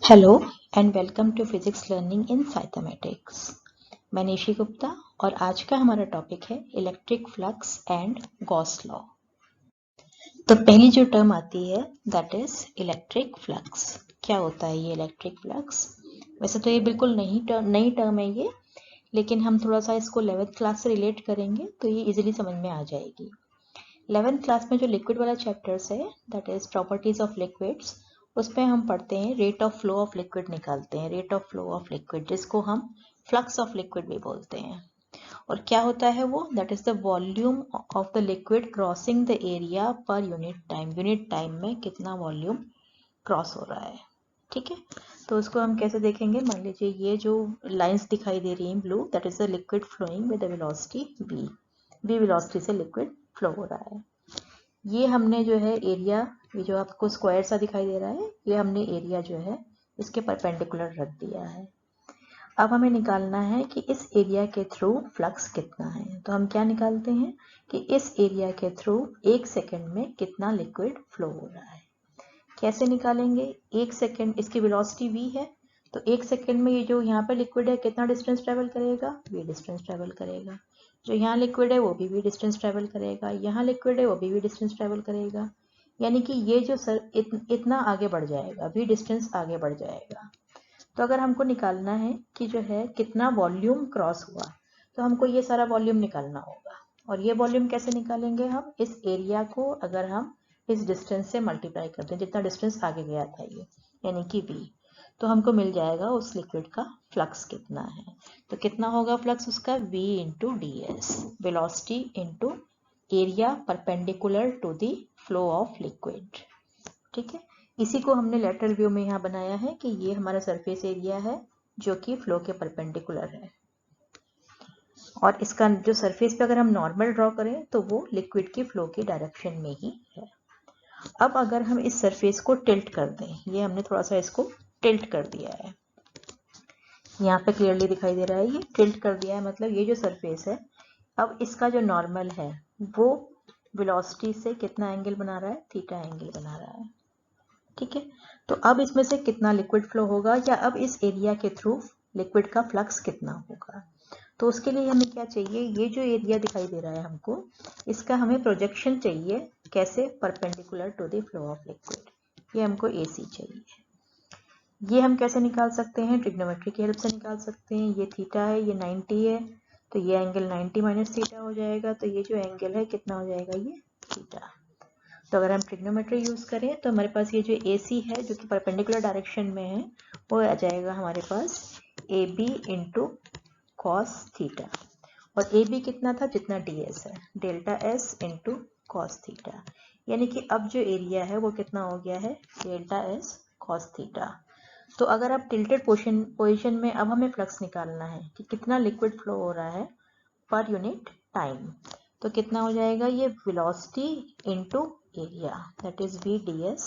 Hello and welcome to physics learning in साइथमेटिक्स। मैं निशी गुप्ता और आज का हमारा टॉपिक है electric flux and Gauss law. तो पहली जो टर्म आती है दैट इज इलेक्ट्रिक फ्लक्स। क्या होता है ये इलेक्ट्रिक फ्लक्स? वैसे तो ये बिल्कुल नई टर्म है ये, लेकिन हम थोड़ा सा इसको 11th क्लास से रिलेट करेंगे तो ये इजीली समझ में आ जाएगी। 11th क्लास में जो लिक्विड वाला चैप्टर्स है that is properties of liquids, उसमें हम पढ़ते हैं rate of flow of liquid निकालते हैं, rate of flow of liquid जिसको हम फ्लक्स ऑफ लिक्विड भी बोलते हैं। और क्या होता है वो? That is the volume of the liquid crossing the area per unit time में कितना वॉल्यूम क्रॉस हो रहा है। ठीक है, तो उसको हम कैसे देखेंगे? मान लीजिए ये जो लाइंस दिखाई दे रही हैं blue, that is the liquid flowing with the velocity v velocity से लिक्विड फ्लो हो रहा है। ये हमने जो है एरिया, ये जो आपको स्क्वायर सा दिखाई दे रहा है, ये हमने एरिया जो है इसके परपेंडिकुलर रख दिया है। अब हमें निकालना है कि इस एरिया के थ्रू फ्लक्स कितना है। तो हम क्या निकालते हैं कि इस एरिया के थ्रू 1 सेकेंड में कितना लिक्विड फ्लो हो रहा है। कैसे निकालेंगे? 1 सेकेंड, इसकी वेलोसिटी v है, तो 1 सेकेंड में ये जो यहाँ पे लिक्विड है कितना डिस्टेंस ट्रेवल करेगा? v डिस्टेंस ट्रेवल करेगा। जो यहाँ लिक्विड है वो भी v डिस्टेंस ट्रेवल करेगा, यहाँ लिक्विड है वो भी v डिस्टेंस ट्रेवल करेगा। यानी कि ये जो इतना आगे बढ़ जाएगा, v डिस्टेंस आगे बढ़ जाएगा। तो अगर हमको निकालना है कि जो है कितना वॉल्यूम क्रॉस हुआ, तो हमको ये सारा वॉल्यूम निकालना होगा। और ये वॉल्यूम कैसे निकालेंगे? हम इस एरिया को अगर हम इस डिस्टेंस से मल्टीप्लाई करते हैं, जितना डिस्टेंस आगे गया था ये, यानी कि v, तो हमको मिल जाएगा उस लिक्विड का फ्लक्स कितना है। तो कितना होगा फ्लक्स उसका? v into D S, velocity into area perpendicular to the flow of liquid. ठीक है, इसी को हमने लेटरल व्यू में यहाँ बनाया है कि ये हमारा सरफेस एरिया है जो कि फ्लो के परपेंडिकुलर है, और इसका जो सरफेस पे अगर हम नॉर्मल ड्रॉ करें तो वो लिक्विड की फ्लो की डायरेक्शन में ही है। अब अगर हम इस सरफेस को टिल्ट कर दें, ये हमने थोड़ा सा इसको टिल्ट कर दिया है, यहाँ पे क्लियरली दिखाई दे रहा है, ये टिल्ट कर दिया है, मतलब ये जो सरफेस है अब इसका जो नॉर्मल है वो वेलोसिटी से कितना एंगल बना रहा है? थीटा एंगल बना रहा है। ठीक है, तो अब इसमें से कितना लिक्विड फ्लो होगा, या अब इस एरिया के थ्रू लिक्विड का फ्लक्स कितना होगा? तो उसके लिए हमें क्या चाहिए? ये जो एरिया दिखाई दे रहा है हमको, इसका हमें प्रोजेक्शन चाहिए। कैसे? Perpendicular to the flow of liquid. ये हमको AC चाहिए। ये हम कैसे निकाल सकते हैं? ट्रिग्नोमेट्री की हेल्प से निकाल सकते हैं। ये थीटा है, ये 90 है, तो ये एंगल 90 माइनस थीटा हो जाएगा, तो ये जो एंगल है कितना हो जाएगा? ये थीटा। तो अगर हम ट्रिग्नोमेट्री यूज करें तो हमारे पास ये जो AC है जो कि परपेंडिकुलर डायरेक्शन में है, वो आ जाएगा हमारे पास AB इंटू कॉस थीटा, और AB कितना था? जितना DS है, delta S into cos theta. यानी कि अब जो एरिया है वो कितना हो गया है? Delta S cos theta. तो अगर आप टिल्टेड पोजिशन में, अब हमें फ्लक्स निकालना है कि कितना लिक्विड फ्लो हो रहा है पर यूनिट टाइम, तो कितना हो जाएगा? ये velocity into area, that is v ds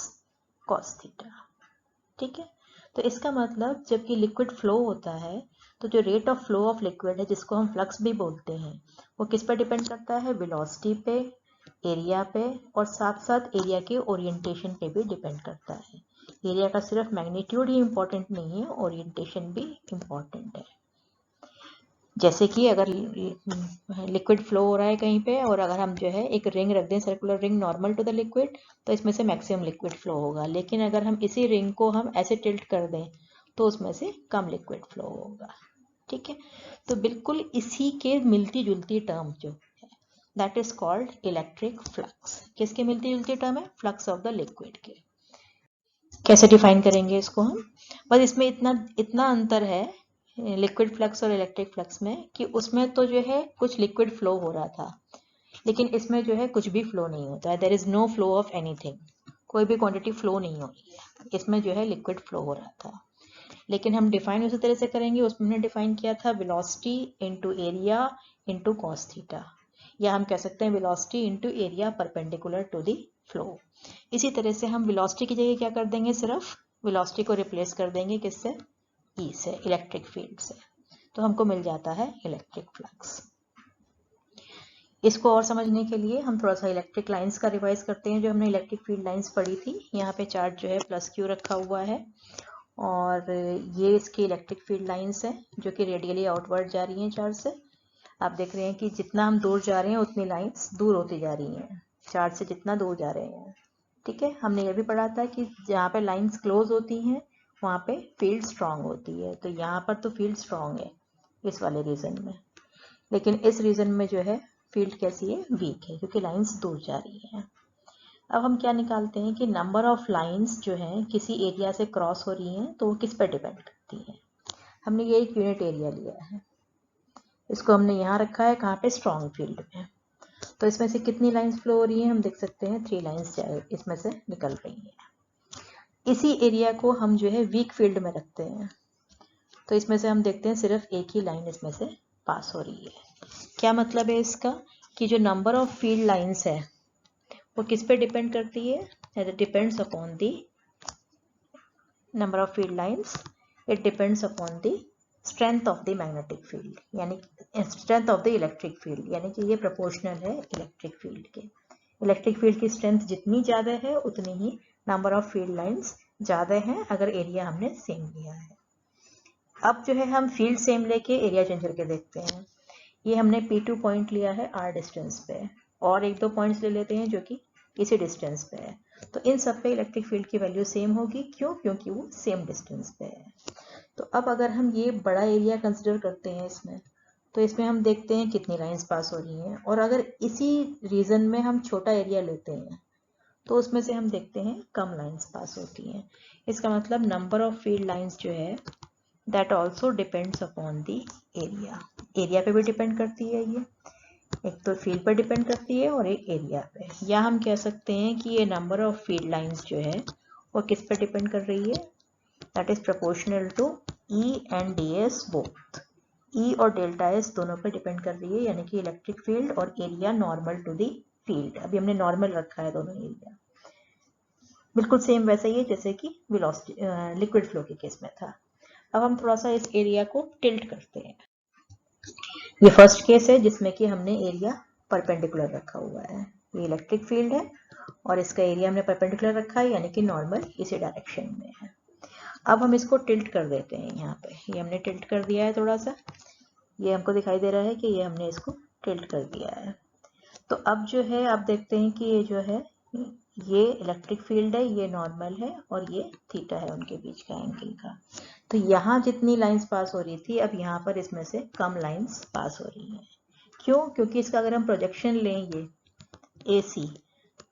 cos theta. ठीक है, तो इसका मतलब जबकि लिक्विड फ्लो होता है तो जो rate of flow of liquid है, जिसको हम फ्लक्स भी बोलते हैं, वो किस पर डिपेंड करता है? वेलोसिटी पे, एरिया पे, और साथ साथ एरिया के ओरिएंटेशन पे भी डिपेंड करता है। एरिया का सिर्फ मैग्नीट्यूड ही इम्पोर्टेंट नहीं है, ओरिएंटेशन भी इम्पोर्टेंट है। जैसे कि अगर लिक्विड फ्लो हो रहा है कहीं पे, और अगर हम जो है एक रिंग रख दें, circular ring normal to the liquid, तो इसमें से मैक्सिमम लिक्विड फ्लो होगा। लेकिन अगर हम इसी रिंग को हम ऐसे टिल्ट कर दें तो उसमें से कम लिक्विड फ्लो होगा। ठीक है, तो बिल्कुल इसी के मिलती जुलती टर्म जो है that is called electric flux. किसके मिलती जुलती टर्म है? फ्लक्स ऑफ द लिक्विड के। कैसे डिफाइन करेंगे इसको हम? बस इसमें इतना इतना अंतर है लिक्विड फ्लक्स और इलेक्ट्रिक फ्लक्स में कि उसमें तो जो है कुछ लिक्विड फ्लो हो रहा था, लेकिन इसमें जो है कुछ भी फ्लो नहीं होता है। There is no flow of anything, कोई भी क्वांटिटी फ्लो नहीं हो रही है, इसमें जो है लिक्विड फ्लो हो रहा था। लेकिन हम डिफाइन उसी तरह से करेंगे, उसमें हमने डिफाइन किया था velocity into area into cos theta, या हम कह सकते हैं velocity into area perpendicular to the flow. इसी तरह से हम वेलोसिटी की जगह क्या कर देंगे? सिर्फ वेलोसिटी को रिप्लेस कर देंगे किससे? ई से, इलेक्ट्रिक फील्ड से, तो हमको मिल जाता है इलेक्ट्रिक फ्लक्स। इसको और समझने के लिए हम थोड़ा सा इलेक्ट्रिक लाइंस का रिवाइज करते हैं जो हमने इलेक्ट्रिक फील्ड लाइंस पढ़ी थी। यहाँ पे चार्ट जो है प्लस क्यू रखा हुआ है, और ये इसकी इलेक्ट्रिक फील्ड लाइंस हैं जो कि रेडियली आउटवर्ड जा रही हैं चार्ज से। आप देख रहे हैं कि जितना हम दूर जा रहे हैं उतनी लाइंस दूर होती जा रही हैं चार्ज से, जितना दूर जा रहे हैं। ठीक है, हमने ये भी पढ़ा था कि जहाँ पे लाइंस क्लोज होती हैं वहाँ पे फील्ड स्ट्रांग होती है। तो यहाँ पर तो फील्ड स्ट्रांग है इस वाले रीजन में, लेकिन इस रीजन में जो है फील्ड कैसी है, वीक है, क्योंकि लाइंस दूर जा रही हैं। अब हम क्या निकालते हैं कि नंबर ऑफ लाइंस जो हैं किसी एरिया से क्रॉस हो रही हैं तो वो किस पर डिपेंड करती हैं। हमने ये एक यूनिट एरिया लिया है, इसको हमने यहाँ रखा है कहाँ पे, स्ट्रॉन्ग फील्ड में। तो इसमें से कितनी लाइंस फ्लो हो रही हैं, हम देख सकते हैं 3 लाइंस इसमें से निकल रही हैं। इसी एरिया को हम जो है वीक फील्ड में रखते हैं, तो इसमें से हम देखते हैं सिर्फ एक ही लाइन इसमें से पास हो रही है। क्या मतलब है इसका, कि जो नंबर ऑफ फील्ड लाइंस है वो किस पे डिपेंड करती है, it depends upon the number of field lines, it depends upon the strength of the magnetic field, यानी strength of the electric field, यानी कि ये प्रोपोर्शनल है इलेक्ट्रिक फील्ड के। इलेक्ट्रिक फील्ड की स्ट्रेंथ जितनी ज़्यादा है उतनी ही नंबर ऑफ फील्ड लाइंस ज़्यादा है, अगर एरिया हमने सेम लिया है। अब जो है हम फील्ड सेम लेके एरिया चेंज करके देखते हैं। ये हमने P2 पॉइंट लिया है r डिस्टेंस पे, और 1-2 पॉइंट्स ले लेते हैं जो कि इसी डिस्टेंस पे है। तो इन सब पे इलेक्ट्रिक फील्ड की वैल्यू सेम होगी, क्यों, क्योंकि वो सेम डिस्टेंस पे है। तो अब अगर हम ये बड़ा एरिया कंसिडर करते हैं इसमें, तो इसमें हम देखते हैं कितनी लाइंस पास हो रही हैं, और अगर इसी रीजन में हम छोटा एरिया लेते हैं तो उसमें से हम देखते हैं कम लाइंस पास होती हैं। इसका मतलब नंबर ऑफ फील्ड लाइंस जो है that also depends upon the area. Area पे भी डिपेंड करती है ये, एक तो फील्ड पर डिपेंड करती है और एक एरिया पे। या हम कह सकते हैं कि ये नंबर ऑफ फील्ड लाइंस जो है वो किस पर डिपेंड कर रही है, that is proportional to E and DS both. E और डेल्टा S दोनों पर डिपेंड कर रही है, यानी कि इलेक्ट्रिक फील्ड और area normal to the field. अभी हमने नॉर्मल रखा है दोनों एरिया, बिल्कुल सेम वैसा ही है जैसे कि वेलोसिटी लिक्विड फ्लो के केस में था। अब हम थोड़ा सा इस एरिया को टिल्ट करते हैं। ये फर्स्ट केस है जिसमें कि हमने एरिया परपेंडिकुलर रखा हुआ है, ये इलेक्ट्रिक फील्ड है और इसका एरिया हमने परपेंडिकुलर रखा है, यानी कि नॉर्मल इसी डायरेक्शन में है। अब हम इसको टिल्ट कर देते हैं, यहाँ पे ये हमने टिल्ट कर दिया है थोड़ा सा, ये हमको दिखाई दे रहा है कि ये हमने इसको टिल्ट कर दिया है। तो अब जो है आप देखते हैं कि ये जो है ये इलेक्ट्रिक फील्ड है, ये नॉर्मल है और ये थीटा है उनके बीच का एंगल का। तो यहाँ जितनी लाइंस पास हो रही थी अब यहाँ पर इसमें से कम लाइंस पास हो रही हैं। क्यों, क्योंकि इसका अगर हम प्रोजेक्शन लें ये AC,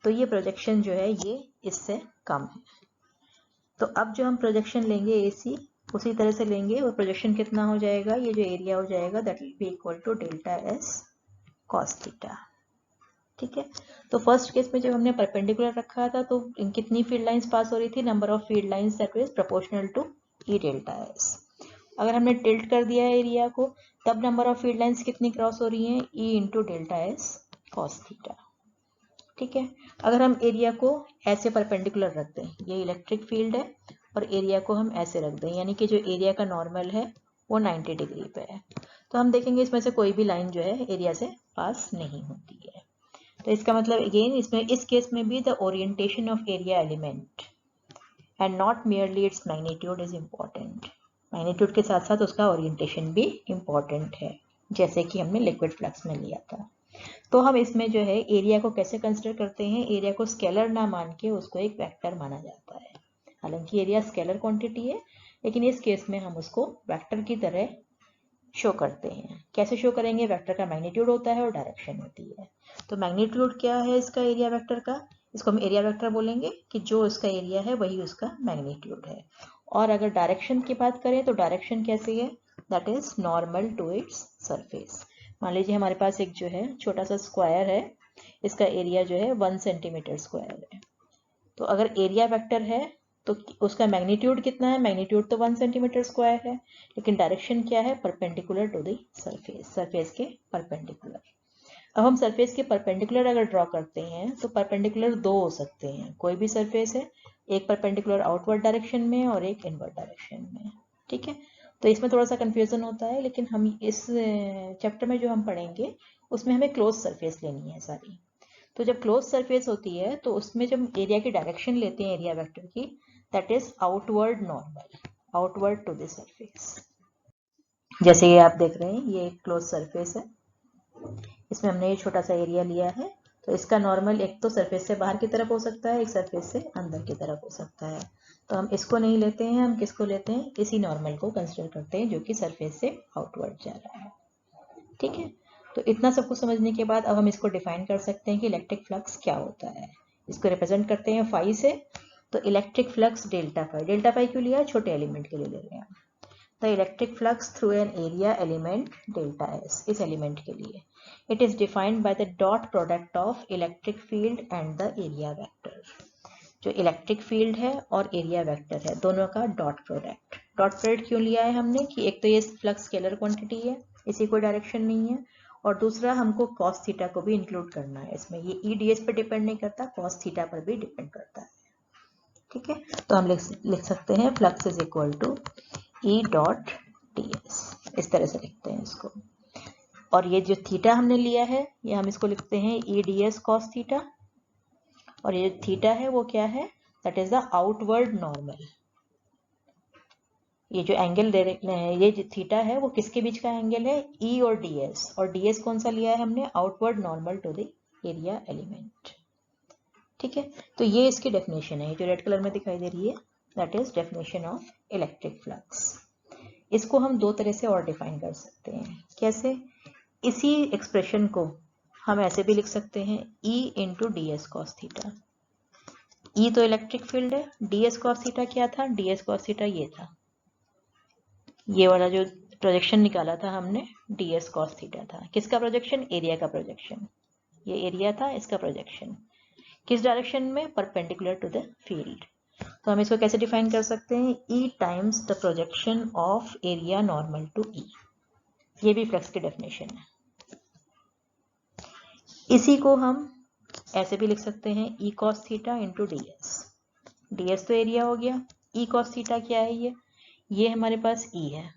तो ये प्रोजेक्शन जो है ये इससे कम है। तो अब जो हम प्रोजेक्शन लेंगे AC उसी तरह से लेंगे, और प्रोजेक्शन कितना हो जाएगा, ये जो एरिया हो जाएगा that will be equal to delta S cos theta. ठीक है, तो फर्स्ट केस में जब हमने परपेंडिकुलर रखा था तो कितनी फील्ड लाइंस पास हो रही थी, number of field lines that is proportional to E delta S। अगर हमने टिल्ट कर दिया है एरिया को, तब नंबर ऑफ फील्ड लाइंस कितनी क्रॉस हो रही हैं, E into delta S cos theta. ठीक है, अगर हम एरिया को ऐसे परपेंडिकुलर रख दें, ये इलेक्ट्रिक फील्ड है और एरिया को हम ऐसे रख दें, यानी कि जो एरिया का नॉर्मल है वो 90 डिग्री पे है, तो हम देखेंगे इसमें से कोई भी लाइन जो है एरिया से पास नहीं होती है। तो इसका मतलब अगेन इसमें इस केस में भी the orientation of area element and not merely its magnitude is important. Magnitude के साथ साथ उसका ओरिएंटेशन भी इम्पॉर्टेंट है, जैसे कि हमने लिक्विड फ्लक्स में लिया था। तो हम इसमें जो है एरिया को कैसे कंसिडर करते हैं, एरिया को स्केलर ना मान के उसको एक वेक्टर माना जाता है। हालांकि एरिया स्केलर क्वांटिटी है, लेकिन इस केस में हम उसको वेक्टर की तरह शो करते हैं। कैसे शो करेंगे, वेक्टर का मैग्नीट्यूड होता है और डायरेक्शन होती है। तो मैग्नीट्यूड क्या है इसका एरिया वेक्टर का, इसको हम एरिया वेक्टर बोलेंगे कि जो इसका एरिया है वही उसका मैग्नीट्यूड है। और अगर डायरेक्शन की बात करें तो डायरेक्शन कैसी है, that is normal to its surface. मान लीजिए हमारे पास एक जो है छोटा सा स्क्वायर है, इसका एरिया जो है 1 सेंटीमीटर स्क्वायर है। तो अगर एरिया वेक्टर है तो उसका मैग्नीट्यूड कितना है, मैग्नीट्यूड तो 1 सेंटीमीटर स्क्वायर है, लेकिन डायरेक्शन क्या है, perpendicular to the surface, surface के परपेंडिकुलर। अब हम सरफेस के परपेंडिकुलर अगर ड्रॉ करते हैं तो परपेंडिकुलर 2 हो सकते हैं, कोई भी सरफेस है, एक परपेंडिकुलर आउटवर्ड डायरेक्शन में और एक इनवर्ड डायरेक्शन में। ठीक है, तो इसमें थोड़ा सा कंफ्यूजन होता है, लेकिन हम इस चैप्टर में जो हम पढ़ेंगे उसमें हमें क्लोज सरफेस लेनी है सारी। तो जब क्लोज सरफेस होती है तो उसमें जब एरिया की डायरेक्शन लेते हैं एरिया वेक्टर की, that is outward normal. Outward to the surface. जैसे ये आप देख रहे हैं, ये एक क्लोज सरफेस है, इसमें हमने ये छोटा सा एरिया लिया है, तो इसका नॉर्मल एक तो सरफेस से बाहर की तरफ हो सकता है, एक सरफेस से अंदर की तरफ हो सकता है। तो हम इसको नहीं लेते हैं, हम किसको लेते हैं, इसी नॉर्मल को कंसिडर करते हैं जो कि सरफेस से आउटवर्ड जा रहा है। ठीक है, तो इतना सब कुछ समझने के बाद अब हम इसको डिफाइन कर सकते हैं कि इलेक्ट्रिक फ्लक्स क्या होता है। इसको रिप्रेजेंट करते हैं फाई से, तो electric flux delta phi. Delta phi क्यों लिया है, छोटे एलिमेंट के लिए ले रहे हैं। The electric flux through an area element delta S, इस एलिमेंट के लिए it is defined by the dot product of electric field and the area vector. जो इलेक्ट्रिक फील्ड है और एरिया वेक्टर है, दोनों का डॉट प्रोडक्ट। डॉट प्रोडक्ट क्यों लिया है हमने कि एक तो ये फ्लक्स स्केलर क्वांटिटी है, इसी कोई डायरेक्शन नहीं है, और दूसरा हमको कॉस थीटा को भी इंक्लूड करना है इसमें। ये ई डी एस पर डिपेंड नहीं करता, कॉस थीटा पर भी डिपेंड करता है। ठीक है, तो हम लिख सकते हैं flux is equal to E dot D S, इस तरह से लिखते हैं इसको। और ये जो थीटा हमने लिया है, ये हम इसको लिखते हैं E D S cos theta, और ये थीटा है वो क्या है, that is the outward normal. ये जो एंगल दे रहे हैं, ये जो थीटा है वो किसके बीच का एंगल है, ई और डीएस, और डीएस कौन सा लिया है हमने, outward normal to the area element. ठीक है, तो ये इसकी डेफिनेशन है, जो रेड कलर में दिखाई दे रही है, that is definition of electric flux. इसको हम दो तरह से और डिफाइन कर सकते हैं। कैसे, इसी एक्सप्रेशन को हम ऐसे भी लिख सकते हैं, E into D S cos theta. E तो इलेक्ट्रिक फील्ड है, डी एस कॉस थीटा क्या था, डी एस कॉस थीटा ये था, ये वाला जो प्रोजेक्शन निकाला था हमने, डी एस कॉस थीटा था। किसका प्रोजेक्शन, एरिया का प्रोजेक्शन। ये एरिया था, इसका प्रोजेक्शन किस डायरेक्शन में, परपेंडिकुलर टू द फील्ड। तो हम इसको कैसे डिफाइन कर सकते हैं, E times the projection of area normal to E। ये भी फ्लक्स की डेफिनेशन है। इसी को हम ऐसे भी लिख सकते हैं, E cos theta into D S. D S तो एरिया हो गया, E cos थीटा क्या है, ये हमारे पास E है।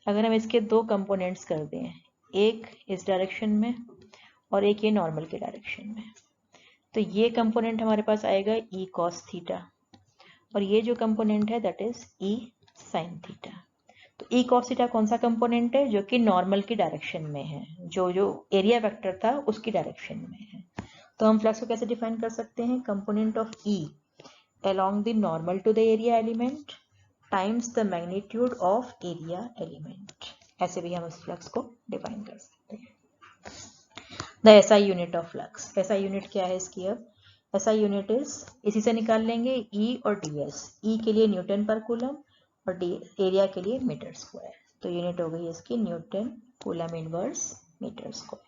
अगर हम इसके दो कंपोनेंट्स कर दें, एक इस डायरेक्शन में और एक ये नॉर्मल के डायरेक्शन में, तो ये कंपोनेंट हमारे पास आएगा E cos थीटा, और ये जो कंपोनेंट है that is E sin theta. तो E cos थीटा कौन सा कंपोनेंट है, जो कि नॉर्मल की डायरेक्शन में है, जो एरिया वेक्टर था उसकी डायरेक्शन में है। तो हम फ्लक्स को कैसे डिफाइन कर सकते हैं, component of E along the normal to the area element times the magnitude of area element। ऐसे भी हम उस फ्लक्स को डिफाइन कर सकते हैं। The SI unit of flux, SI unit क्या है इसकी, अब SI यूनिट इज, इसी से निकाल लेंगे, E और DS। E के लिए न्यूटन पर कूलम और एरिया के लिए मीटर स्क्वायर, तो यूनिट हो गई इसकी newton coulomb inverse metre square.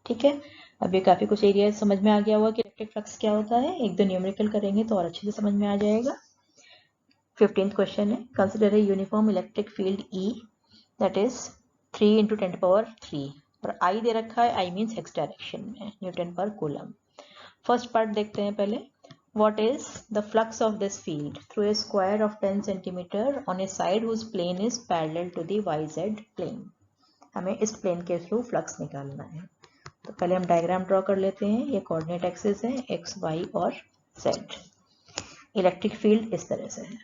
ठीक है, अब ये काफी कुछ एरिया समझ में आ गया होगा कि इलेक्ट्रिक फ्लक्स क्या होता है। एक दो न्यूमेरिकल करेंगे तो और अच्छे से समझ में आ जाएगा। 15th क्वेश्चन है, consider a uniform electric field E that is 3 into 10⁻³ और I दे रखा है, I मीन्स x डायरेक्शन में, Newton per coulomb. First part देखते हैं पहले, what is the flux of this field through a square of 10 cm on a side whose plane is parallel to the yz plane। हमें इस plane के through flux निकालना है। तो पहले हम डायग्राम ड्रॉ कर लेते हैं। ये कोऑर्डिनेट एक्सिस है, x, y और z। इलेक्ट्रिक फील्ड इस तरह से है,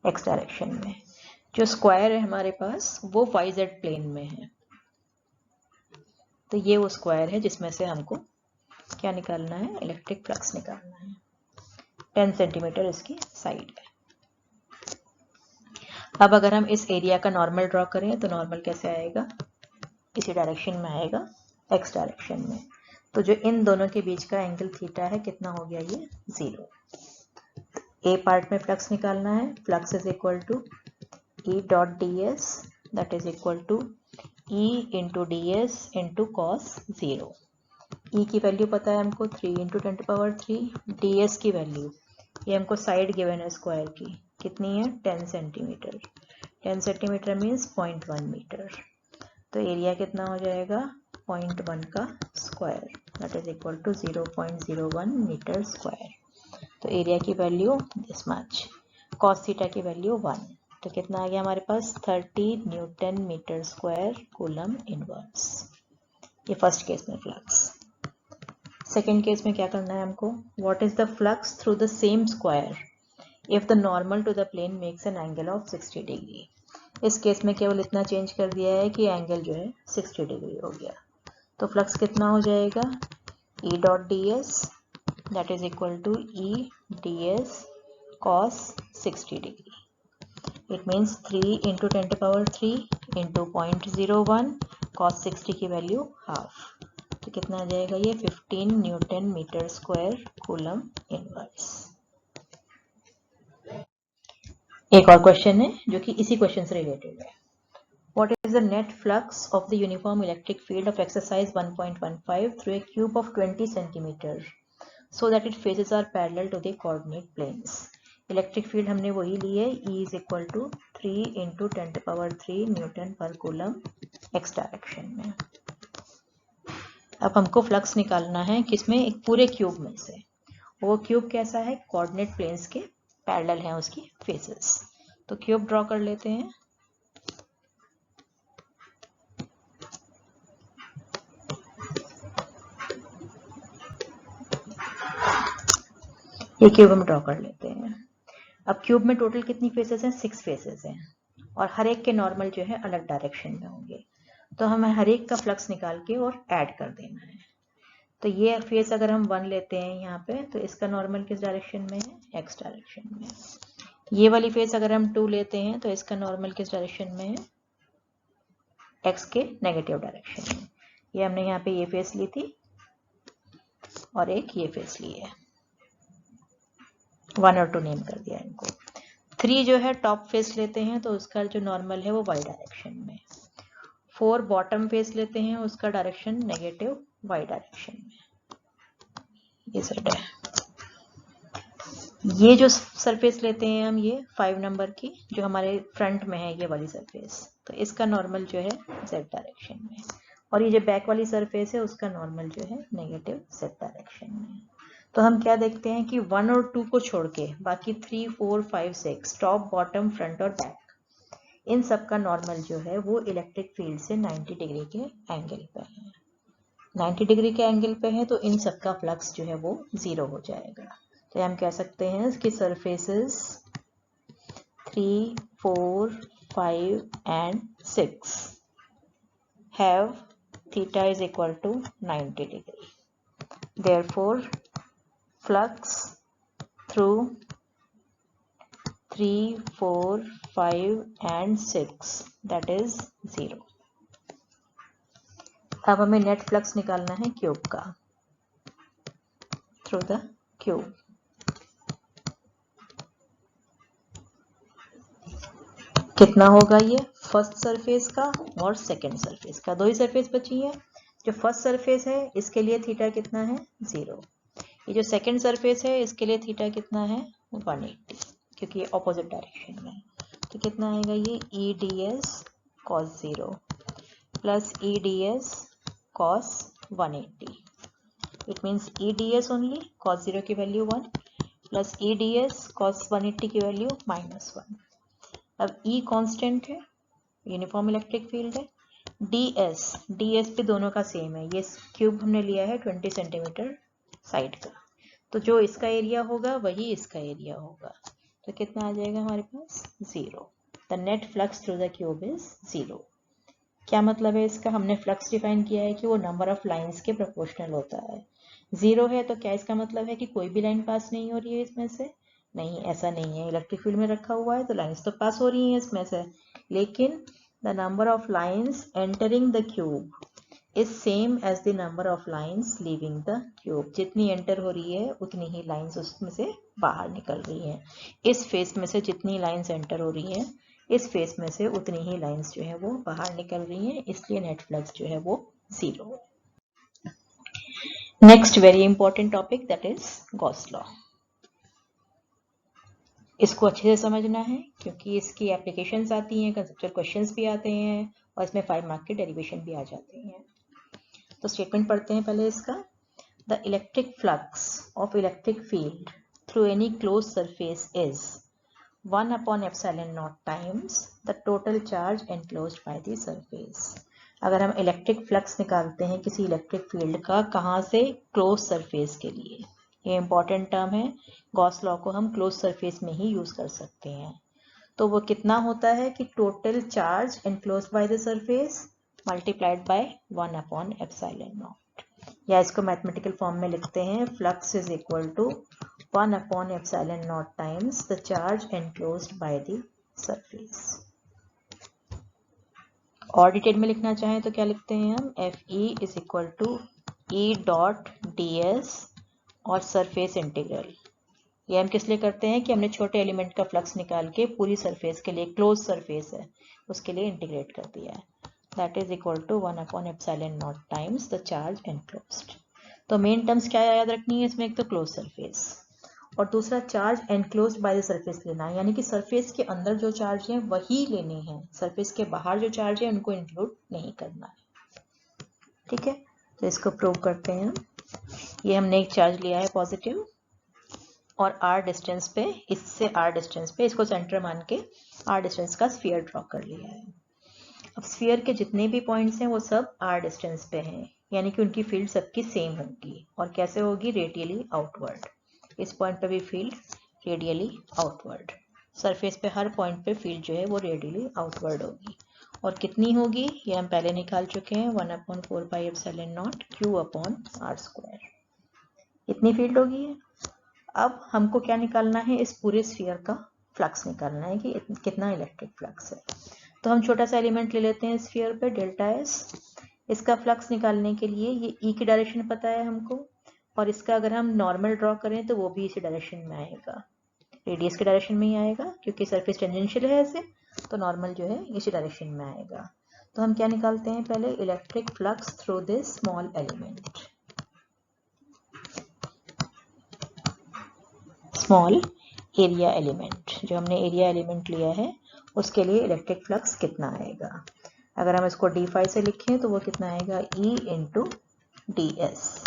x डायरेक्शन में। जो स्क्वायर है हमारे पास वो yz प्लेन में है, तो ये वो स्क्वायर है जिसमें से हमको क्या निकालना है, इलेक्ट्रिक फ्लक्स निकालना है। 10 सेंटीमीटर इसकी साइड है। अब अगर हम इस एरिया का नॉर्मल ड्रॉ करें तो नॉर्मल कैसे आएगा, इसी डायरेक्शन में आएगा, x डायरेक्शन में। तो जो इन दोनों के बीच का एंगल थीटा है कितना हो गया, ये 0। ए पार्ट में फ्लक्स निकालना है, flux is equal to E dot D S that is equal to E into D S into cos 0। E की वैल्यू पता है हमको, 3 इंटू 10⁻³। डी एस की वैल्यू, ये हमको साइड गिवन है स्क्वायर की, कितनी है, 10 सेंटीमीटर। 10 centimetre means 0.1 metre. तो एरिया कितना हो जाएगा, 0.1 का square that is equal to 0.01 metre square. तो एरिया की value this much, cos theta की वैल्यू 1। तो कितना आ गया हमारे पास, 30 newton metre square coulomb inverse. ये फर्स्ट केस में फ्लक्स। सेकेंड केस में क्या करना है हमको, what is the flux through the same square if the normal to the plane makes an angle of 60 degree. इस केस में केवल इतना चेंज कर दिया है कि एंगल जो है 60 डिग्री हो गया। तो फ्लक्स कितना हो जाएगा, E dot D S that is equal to E ds cos 60 degree. It means 3 into 10 to power 3 into 0.01 cos 60 की वैल्यू हाफ। तो कितना आ जाएगा ये 15 newton metre square coulomb inverse. एक और क्वेश्चन है जो कि इसी क्वेश्चन से रिलेटेड है। What is the net flux of the uniform electric field of exercise 1.15 through a cube of 20 cm so that its faces are parallel to the coordinate planes? Electric field हमने वही ली है, E is equal to 3 into 10 to power 3 newton per coulomb X direction में। अब हमको flux निकालना है किसमें, एक पूरे क्यूब में से। वो क्यूब कैसा है, कोऑर्डिनेट प्लेन्स के पैरेलल हैं उसकी फेसेस। तो क्यूब ड्रॉ कर लेते हैं। ये क्यूब हम ड्रॉ कर लेते हैं। अब क्यूब में टोटल कितनी फेसेस हैं, 6 फेसेस हैं और हर एक के नॉर्मल जो है अलग डायरेक्शन में होंगे। तो हमें हर एक का फ्लक्स निकाल के और ऐड कर देना है। तो ये फेस अगर हम 1 लेते हैं यहाँ पे, तो इसका नॉर्मल किस डायरेक्शन में है, एक्स डायरेक्शन में। ये वाली फेस अगर हम 2 लेते हैं तो इसका नॉर्मल किस डायरेक्शन में है, एक्स के नेगेटिव डायरेक्शन में। ये हमने यहाँ पे ये फेस ली थी और एक ये फेस ली है, 1 और 2 नेम कर दिया इनको। 3 जो है टॉप फेस लेते हैं तो उसका जो नॉर्मल है वो वाई डायरेक्शन में। 4 बॉटम फेस लेते हैं, उसका डायरेक्शन नेगेटिव वाई डायरेक्शन में। ये सेट है। ये जो सरफेस लेते हैं हम, ये 5 नंबर की जो हमारे फ्रंट में है ये वाली सरफेस, तो इसका नॉर्मल जो है जेड डायरेक्शन में। और ये जो बैक वाली सरफेस है उसका नॉर्मल जो है नेगेटिव जेड डायरेक्शन में। तो हम क्या देखते हैं कि 1 और 2 को छोड़ के बाकी 3, 4, 5, 6 टॉप, बॉटम, फ्रंट और बैक, इन सब का नॉर्मल जो है वो इलेक्ट्रिक फील्ड से 90 डिग्री के एंगल पे है। 90 डिग्री के एंगल पे है तो इन सब का फ्लक्स जो है वो 0 हो जाएगा। तो हम कह सकते हैं कि surfaces 3, 4, 5 and 6 have theta is equal to 90 degree. Therefore, flux through 3, 4, 5 and 6 that is 0. अब हमें नेट फ्लक्स निकालना है क्यूब का थ्रू द क्यूब। कितना होगा ये, फर्स्ट सरफेस का और सेकंड सरफेस का, 2 ही सरफेस बची है। जो फर्स्ट सरफेस है इसके लिए थीटा कितना है, 0। ये जो सेकंड सरफेस है इसके लिए थीटा कितना है, 180, क्योंकि ये ऑपोजिट डायरेक्शन में है। तो कितना आएगा ये, E D S cos 0 plus E D S cos 180। It means E D S only, cos 0 की value 1 plus E D S cos 180 की वैल्यू -1। अब E कांस्टेंट है, यूनिफॉर्म इलेक्ट्रिक फील्ड है। ds भी दोनों का सेम है। ये क्यूब हमने लिया है 20 सेंटीमीटर साइड का, तो जो इसका एरिया होगा वही इसका एरिया होगा। तो कितना आ जाएगा हमारे पास, 0। The net flux through the cube is 0। क्या मतलब है इसका, हमने फ्लक्स डिफाइन किया है कि वो नंबर ऑफ लाइंस के प्रोपोर्शनल होता है। 0 है तो क्या इसका मतलब है कि कोई भी लाइन पास नहीं हो रही है इसमें से, नहीं, ऐसा नहीं है। इलेक्ट्रिक फील्ड में रखा हुआ है तो लाइंस तो पास हो रही हैं इसमें से, लेकिन the number of lines entering the cube is same as the number of lines leaving the cube. जितनी एंटर हो रही है उतनी ही लाइंस उसमें से बाहर निकल रही हैं। इस फेस में से जितनी लाइंस एंटर हो रही हैं, इस फेस में से उतनी ही लाइंस जो है वो बाहर निकल रही हैं, इसलिए नेट फ्लक्स जो है वो 0 है। Next very important topic that is Gauss law. इसको अच्छे से समझना है क्योंकि इसकी एप्लीकेशंस आती हैं, कंसेप्चुअल क्वेश्चंस भी आते हैं और इसमें 5 मार्क के डेरिवेशन भी आ जाते हैं। तो स्टेटमेंट पढ़ते हैं पहले इसका। The electric flux of electric field through any close surface is 1/ε0 times the total charge enclosed by the surface. अगर हम इलेक्ट्रिक फ्लक्स निकालते हैं किसी इलेक्ट्रिक फील्ड का, कहाँ से, क्लोज सरफेस के लिए, ये इंपॉर्टेंट टर्म है, गॉस लॉ को हम क्लोज सरफेस में ही यूज कर सकते हैं। तो वो कितना होता है कि total charge enclosed by the surface multiplied by 1/ε0, या इसको मैथमेटिकल फॉर्म में लिखते हैं flux is equal to 1/ε0 times the charge enclosed by the surface. और डिटेल में लिखना चाहें तो क्या लिखते हैं हम, Fe is equal to E dot ds और सरफेस इंटीग्रल। ये हम किस लिए करते हैं कि हमने छोटे एलिमेंट का फ्लक्स निकाल के पूरी सरफेस के लिए, क्लोज सरफेस है उसके लिए इंटीग्रेट कर दिया है। That is equal to 1/ε0 times the charge enclosed. तो मेन टर्म्स क्या याद रखनी है इसमें, एक तो क्लोज सरफेस और दूसरा charge enclosed by the surface लेना है, यानी कि सरफेस के अंदर जो चार्ज है वही लेने हैं, सरफेस के बाहर जो चार्ज है उनको इंक्लूड नहीं करना है। ठीक है, तो इसको प्रूव करते हैं। ये हमने एक चार्ज लिया है पॉजिटिव और r डिस्टेंस पे, इससे r डिस्टेंस पे इसको सेंटर मान के r डिस्टेंस का स्फीयर ड्रॉ कर लिया है। अब स्फीयर के जितने भी पॉइंट्स हैं वो सब r डिस्टेंस पे हैं, यानी कि उनकी फील्ड सबकी सेम होगी। और कैसे होगी, रेडियली आउटवर्ड। इस पॉइंट पे भी फील्ड रेडियली आउटवर्ड, सरफेस पे हर पॉइंट पे फील्ड जो है वो रेडियली आउटवर्ड होगी। और कितनी होगी ये हम पहले निकाल चुके हैं, 1/4πε0 Q/r², इतनी फील्ड होगी। अब हमको क्या निकालना है, इस पूरे स्फीयर का फ्लक्स निकालना है कि कितना इलेक्ट्रिक फ्लक्स है। तो हम छोटा सा एलिमेंट ले लेते हैं स्फीयर पे, डेल्टा एस। इसका फ्लक्स निकालने के लिए ये ई की डायरेक्शन पता है हमको, और इसका अगर हम नॉर्मल ड्रॉ करें तो वो भी इसी डायरेक्शन में आएगा, रेडियस के डायरेक्शन में ही आएगा, क्योंकि सरफेस टेंजेंशियल है ऐसे, तो नॉर्मल जो है इसी डायरेक्शन में आएगा। तो हम क्या निकालते हैं पहले, electric flux through this small element, small area element, जो हमने एरिया एलिमेंट लिया है उसके लिए इलेक्ट्रिक फ्लक्स कितना आएगा। अगर हम इसको d5 से लिखें तो वो कितना आएगा, E इंटू डी एस,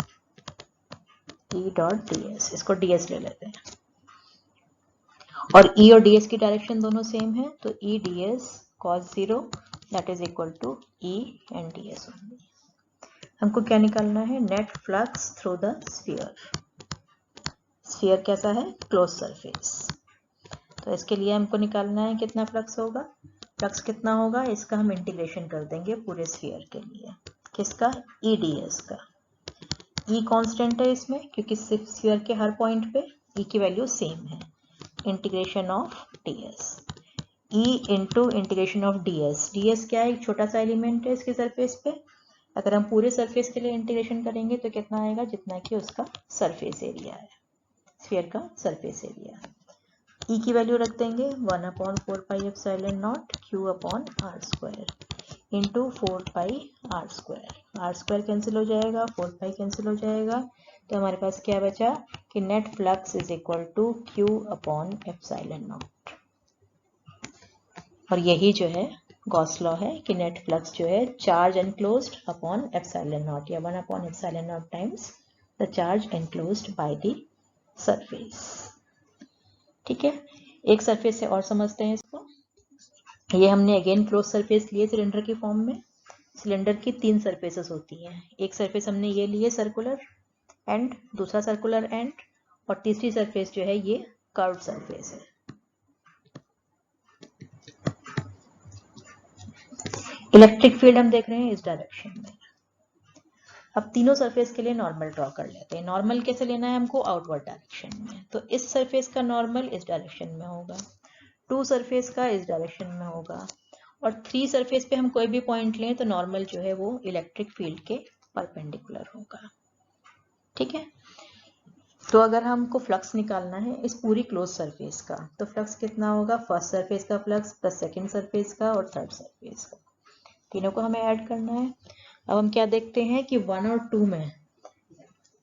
ई डॉट डी एस, इसको ds ले लेते हैं। और E और ds की डायरेक्शन दोनों सेम है, तो E ds cos 0 that is equal to E and ds only. हमको क्या निकालना है, net flux through the sphere. Sphere कैसा है, क्लोज सरफेस, तो इसके लिए हमको निकालना है कितना फ्लक्स होगा। फ्लक्स कितना होगा, इसका हम इंटीग्रेशन कर देंगे पूरे स्फीयर के लिए, किसका, ई डी एस का। ई कांस्टेंट है इसमें क्योंकि स्फीयर के हर पॉइंट पे ई की वैल्यू सेम है। Integration of D S, E into integration of D S. D S क्या है, एक छोटा सा एलिमेंट है इसके सरफेस पे। अगर हम पूरे सरफेस के लिए इंटीग्रेशन करेंगे तो कितना आएगा, जितना कि उसका सरफेस एरिया है, स्फीयर का सरफेस एरिया। ई की वैल्यू रख देंगे 1/4πε0 Q/r² into 4πr²। r² cancel हो जाएगा, 4π कैंसिल हो जाएगा, तो हमारे पास क्या बचा कि net flux is equal to Q/ε0। और यही जो है गॉस लॉ है कि नेट फ्लक्स जो है चार्ज एनक्लोज्ड अपॉन ε0, या 1/ε0 times the charge enclosed by the surface. ठीक है, एक सरफेस से और समझते हैं इसको। ये हमने अगेन क्लोज सरफेस लिए सिलेंडर की फॉर्म में। सिलेंडर की 3 सरफेसेस होती हैं, एक सरफेस हमने ये लिए सर्कुलर एंड, दूसरा सर्कुलर एंड, और तीसरी सरफेस जो है ये कर्व सरफेस है। इलेक्ट्रिक फील्ड हम देख रहे हैं इस डायरेक्शन में। अब तीनों सरफेस के लिए नॉर्मल ड्रॉ कर लेते हैं। नॉर्मल कैसे लेना है हमको, आउटवर्ड डायरेक्शन में, तो इस सरफेस का नॉर्मल इस डायरेक्शन में होगा, 2 सरफेस का इस डायरेक्शन में होगा, और 3 सरफेस पे हम कोई भी पॉइंट लें तो नॉर्मल जो है वो इलेक्ट्रिक फील्ड के परपेंडिकुलर होगा। ठीक है, तो अगर हमको फ्लक्स निकालना है इस पूरी क्लोज सरफेस का, तो फ्लक्स कितना होगा, फर्स्ट सरफेस का फ्लक्स प्लस सेकेंड सरफेस का और थर्ड सरफेस का, तीनों को हमें ऐड करना है। अब हम क्या देखते हैं कि 1 और 2 में,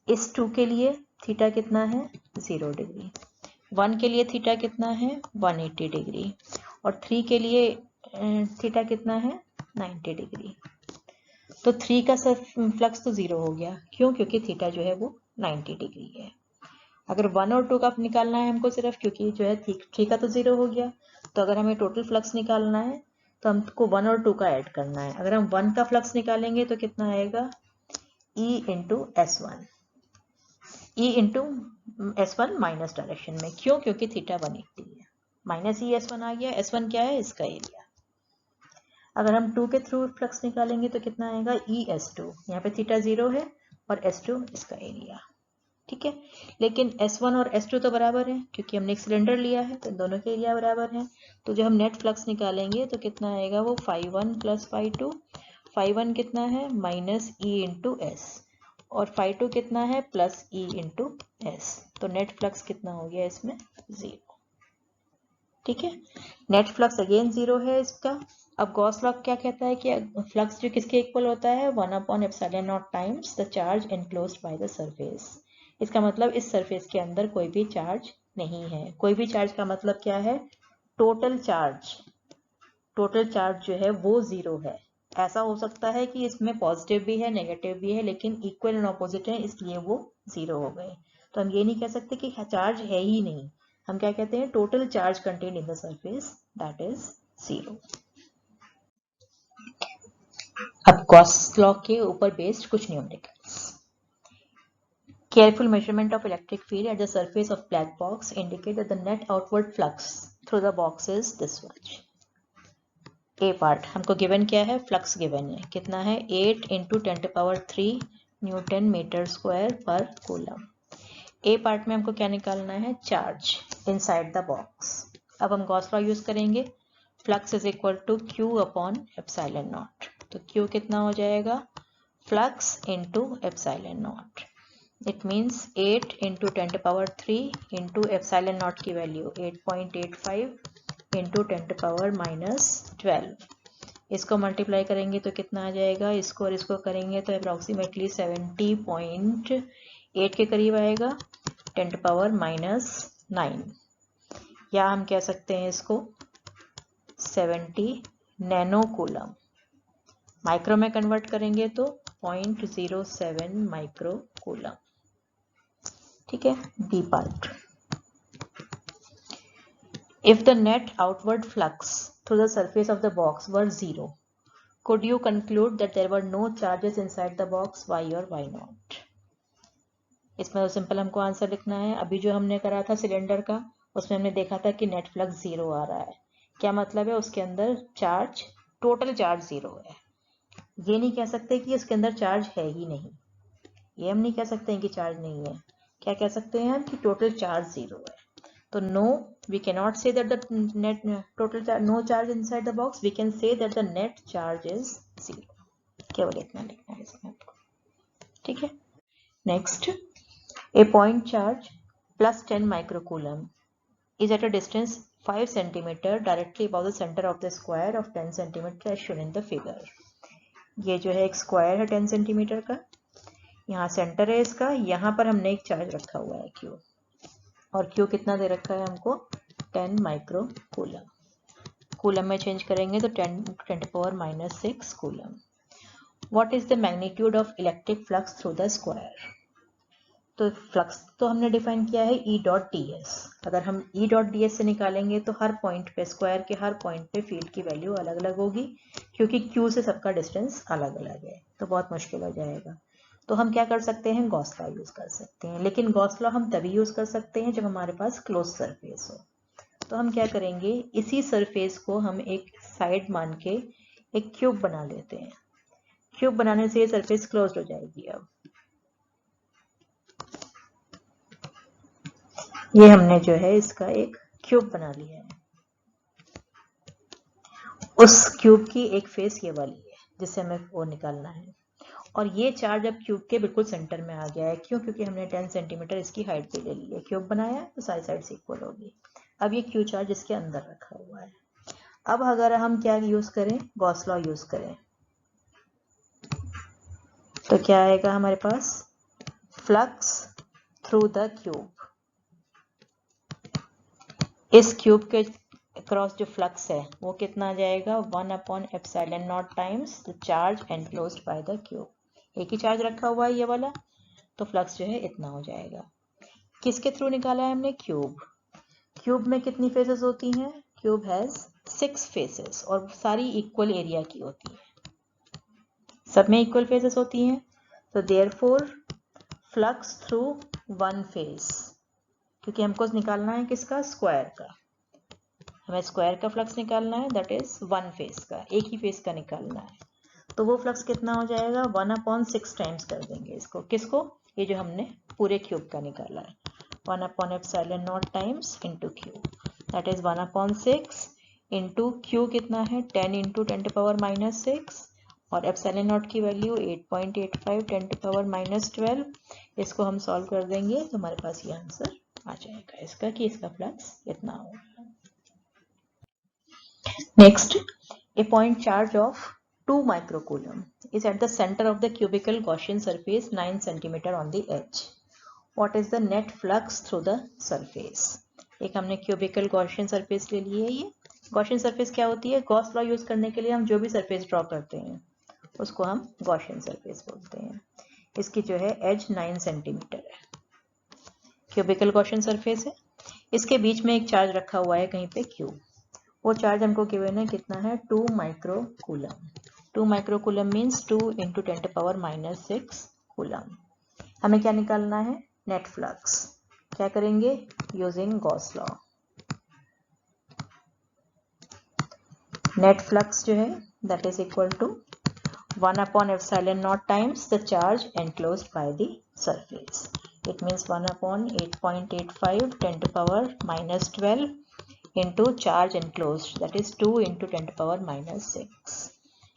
इस 2 के लिए थीटा कितना है, 0 डिग्री, 1 के लिए थीटा कितना है, 180 डिग्री, और 3 के लिए थीटा कितना है, 90 डिग्री। तो 3 का फ्लक्स तो 0 हो गया, क्यों, क्योंकि थीटा जो है वो 90 डिग्री है। अगर 1 और 2 का निकालना है हमको सिर्फ, क्योंकि जो है 3 का तो 0 हो गया, तो अगर हमें टोटल फ्लक्स निकालना है तो हमको 1 और 2 का ऐड करना है। अगर हम 1 का फ्लक्स निकालेंगे तो कितना आएगा, E into S1, E into S1 minus direction में। क्यों? क्योंकि थीटा 180 है। माइनस ई S1 आ गया। S1 क्या है? इसका एरिया। अगर हम 2 के थ्रू फ्लक्स निकालेंगे तो कितना आएगा? ई S2। यहाँ पे थीटा 0 है और S2 इसका एरिया। ठीक है, लेकिन S1 और S2 तो बराबर है क्योंकि हमने एक सिलेंडर लिया है तो दोनों के एरिया बराबर हैं। तो जब हम नेट फ्लक्स निकालेंगे तो कितना आएगा? वो φ1 प्लस φ2। φ1 कितना है? माइनस ई इंटू एस, और φ2 कितना है? Plus E into S. तो नेट फ्लक्स कितना हो गया इसमें? 0। ठीक है, नेट फ्लक्स अगेन 0 है इसका। अब गॉस लॉ क्या कहता है कि फ्लक्स जो किसके इक्वल होता है? 1/ε0 times the charge enclosed by the surface. इसका मतलब इस सरफेस के अंदर कोई भी चार्ज नहीं है। कोई भी चार्ज का मतलब क्या है? Total charge. टोटल चार्ज जो है वो 0 है। ऐसा हो सकता है कि इसमें पॉजिटिव भी है, नेगेटिव भी है, लेकिन इक्वल एंड ऑपोजिट है, इसलिए वो 0 हो गए। तो हम ये नहीं कह सकते कि चार्ज है ही नहीं। हम क्या कहते हैं? Total charge contained in the surface, that is 0। अब गॉस लॉ के ऊपर बेस्ड कुछ numericals. Careful measurement of electric field at the surface of black box indicate that the net outward flux through the box is this much. A part हमको given क्या है? Flux given है। कितना है? 8 × 10⁻³ newton metre square पर coulomb. A part में हमको क्या निकालना है? Charge inside the box. अब हम गॉस लॉ यूज करेंगे। Flux is equal to Q/ε0। तो Q कितना हो जाएगा? Flux into ε0। It means 8 × 10⁻³ into ε0 की वैल्यू 8.85 इंटू 10⁻−12। इसको मल्टीप्लाई करेंगे तो कितना आ जाएगा? इसको और इसको करेंगे तो अप्रॉक्सीमेटली 70.8 के करीब आएगा, 10⁻−9। या हम कह सकते हैं इसको 70 नैनो कूलम। माइक्रो में कन्वर्ट करेंगे तो 0.07 माइक्रो कूलम। ठीक है, B part. If the net outward flux through the surface of the box were 0, could you conclude that there were no charges inside the box? Why or why not? इसमें तो simple हमको answer लिखना है। अभी जो हमने करा था सिलेंडर का, उसमें हमने देखा था कि नेट फ्लक्स 0 आ रहा है। क्या मतलब है? उसके अंदर चार्ज, टोटल चार्ज 0 है। ये नहीं कह सकते कि उसके अंदर चार्ज है ही नहीं। ये हम नहीं कह सकते हैं कि चार्ज नहीं है। क्या कह सकते हैं हम? कि टोटल चार्ज 0 है। तो no, we cannot say that the net total no charge inside the box. We can say that the net charge is 0. केवल इतना लिखना है इसमें आपको। ठीक है, next. A point charge plus 10 microcoulomb is at a distance 5 cm directly above the center of the square of 10 cm as shown in the figure. ये जो है एक स्क्वायर है 10 सेंटीमीटर का, यहाँ सेंटर है इसका, यहाँ पर हमने एक चार्ज रखा हुआ है Q, और Q कितना दे रखा है हमको? 10 माइक्रो कूलम। कूलम में चेंज करेंगे तो 10⁻⁻6 coulomb. What is the magnitude of electric flux through the square? तो फ्लक्स तो हमने डिफाइन किया है E.ds। अगर हम E.ds से निकालेंगे तो हर पॉइंट पे, स्क्वायर के हर पॉइंट पे फील्ड की वैल्यू अलग अलग होगी, क्योंकि Q से सबका डिस्टेंस अलग अलग है, तो बहुत मुश्किल हो जाएगा। तो हम क्या कर सकते हैं? गॉस लॉ यूज कर सकते हैं। लेकिन गॉस लॉ हम तभी यूज कर सकते हैं जब हमारे पास क्लोज सरफेस हो। तो हम क्या करेंगे? इसी सरफेस को हम एक साइड मान के एक क्यूब बना लेते हैं। क्यूब बनाने से ये सरफेस क्लोज हो जाएगी। अब ये हमने जो है इसका एक क्यूब बना लिया है। उस क्यूब की एक फेस ये वाली है जिससे हमें वो निकालना है, और ये चार्ज अब क्यूब के बिल्कुल सेंटर में आ गया है। क्यों? क्योंकि हमने 10 सेंटीमीटर इसकी हाइट पे ले ली है। क्यूब बनाया तो साइड साइड से इक्वल होगी। अब ये क्यू चार्ज इसके अंदर रखा हुआ है। अब अगर हम क्या यूज करें? गॉस लॉ यूज करें तो क्या आएगा हमारे पास? Flux through the cube. इस क्यूब के क्रॉस जो फ्लक्स है वो कितना आ जाएगा? 1/ε0 times the charge enclosed by the cube. एक ही चार्ज रखा हुआ है ये वाला, तो फ्लक्स जो है इतना हो जाएगा। किसके थ्रू निकाला है हमने? क्यूब। क्यूब में कितनी फेसेस होती हैं? क्यूब हैज 6 फेसेस और सारी इक्वल एरिया की होती है, सब में इक्वल फेसेस होती हैं। तो therefore flux through one face, क्योंकि हमको निकालना है किसका, स्क्वायर का, हमें स्क्वायर का फ्लक्स निकालना है, दैट इज वन फेस का, एक ही फेस का निकालना है। तो वो फ्लक्स कितना हो जाएगा, 1/6 टाइम्स कर देंगे इसको, किसको, ये जो हमने पूरे क्यूब का निकाला है, 1/ε0 times into Q, that is 1/6 into Q कितना है 10 इंटू 10⁻⁻6 और ε0 की वैल्यू 8.85 10⁻⁻12। इसको हम सॉल्व कर देंगे तो हमारे पास ये आंसर आ जाएगा इसका कि इसका फ्लक्स कितना होगा। Next, a point charge of 2 microcoulomb is at the center of the cubical Gaussian surface 9 cm on the edge. What is the net flux through the surface? एक हमने cubical Gaussian surface ले ली है। ये Gaussian surface क्या होती है, Gauss law use करने के लिए हम जो भी सरफेस ड्रॉ करते हैं उसको हम Gaussian surface बोलते हैं। इसकी जो है एज 9 सेंटीमीटर है, क्यूबिकल Gaussian surface है। इसके बीच में एक चार्ज रखा हुआ है कहीं पे Q, वो चार्ज हमको गिवन है कितना है 2 microcoulomb. 2 microcoulomb means 2 into 10⁻⁻6 coulomb. हमें क्या निकालना है, नेट फ्लक्स। क्या करेंगे, using Gauss law. Net flux जो है that is equal to 1/ε0 times the charge enclosed by the surface. It means 1/8.85 10⁻⁻12 into charge enclosed, that is 2 into 10⁻⁻6।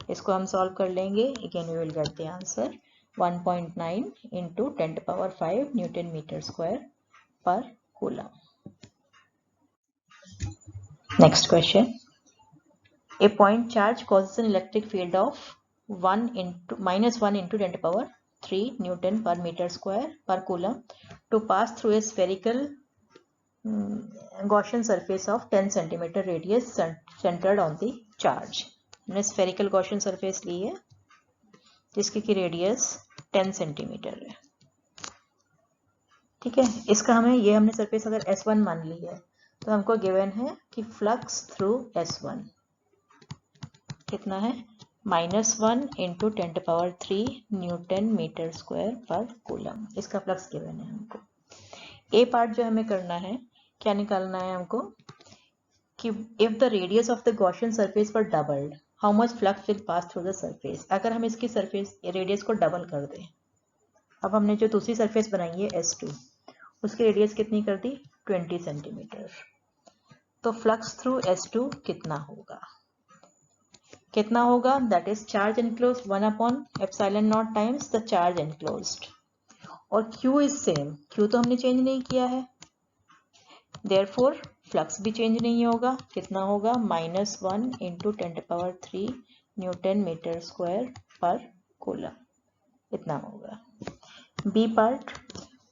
इसको हम सॉल्व कर लेंगे, again we will get the answer 1.9 into 10⁵ newton metre square पर coulomb. Next question, a point charge causes an electric field of -1 into 10⁻³ Newton per meter square per coulomb to pass through a spherical Gaussian surface of 10 cm radius centered on the charge। हमने spherical Gaussian surface ली है जिसकी की radius 10 centimetre है, ठीक है। इसका हमें ये हमने सरफेस अगर S1 मान ली है तो हमको गिवन है कि फ्लक्स थ्रू S1 कितना है -1 इंटू 10⁻³ न्यूटन मीटर स्क्वायर पर कूलम। इसका फ्लक्स गिवन है हमको। ए पार्ट जो हमें करना है, क्या निकालना है हमको कि if the radius of the Gaussian surface पर doubled how much flux will pass through the surface. अगर हम इसकी सरफेस रेडियस को डबल कर दें, अब हमने जो दूसरी सरफेस बनाई है S2 उसकी रेडियस कितनी कर दी 20 सेंटीमीटर, तो फ्लक्स थ्रू S2 कितना होगा, that is charge enclosed 1/ε0 times the charge enclosed और Q इज सेम, Q तो हमने चेंज नहीं किया है, देयरफॉर फ्लक्स भी चेंज नहीं होगा। कितना होगा -1 इंटू 10⁻³ न्यूटन मीटर स्क्वायर पर कूलम, इतना होगा। B part,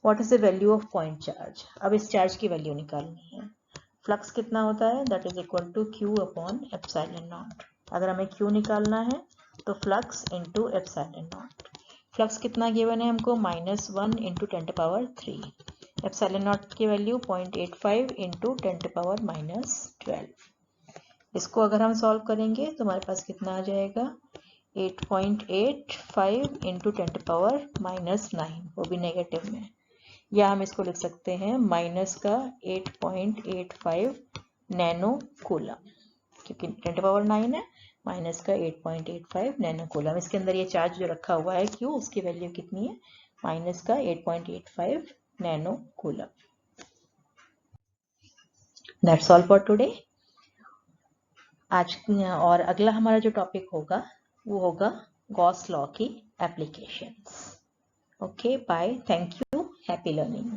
what is the value of point charge. अब इस चार्ज की वैल्यू निकालनी है। फ्लक्स कितना होता है, that is equal to Q/ε0। अगर हमें Q निकालना है तो फ्लक्स इंटू ε0। फ्लक्स कितना गिवन है हमको -1 इंटू 10⁻³ ε0 की वैल्यू 0.85 इंटू 10⁻⁻12। इसको अगर हम सॉल्व करेंगे तो हमारे पास कितना आ जाएगा 8.85 इंटू 10⁻�9, वो भी नेगेटिव में, या हम इसको लिख सकते हैं -8.85 नैनो कूलम, क्योंकि 10⁻⁹ है, -8.85 नैनो कूलम। इसके अंदर ये चार्ज जो रखा हुआ है Q, उसकी वैल्यू कितनी है -8.85 nano coulomb. That's all for today. आज और अगला हमारा जो टॉपिक होगा वो होगा गॉस लॉ की applications. Okay, bye, thank you, happy learning.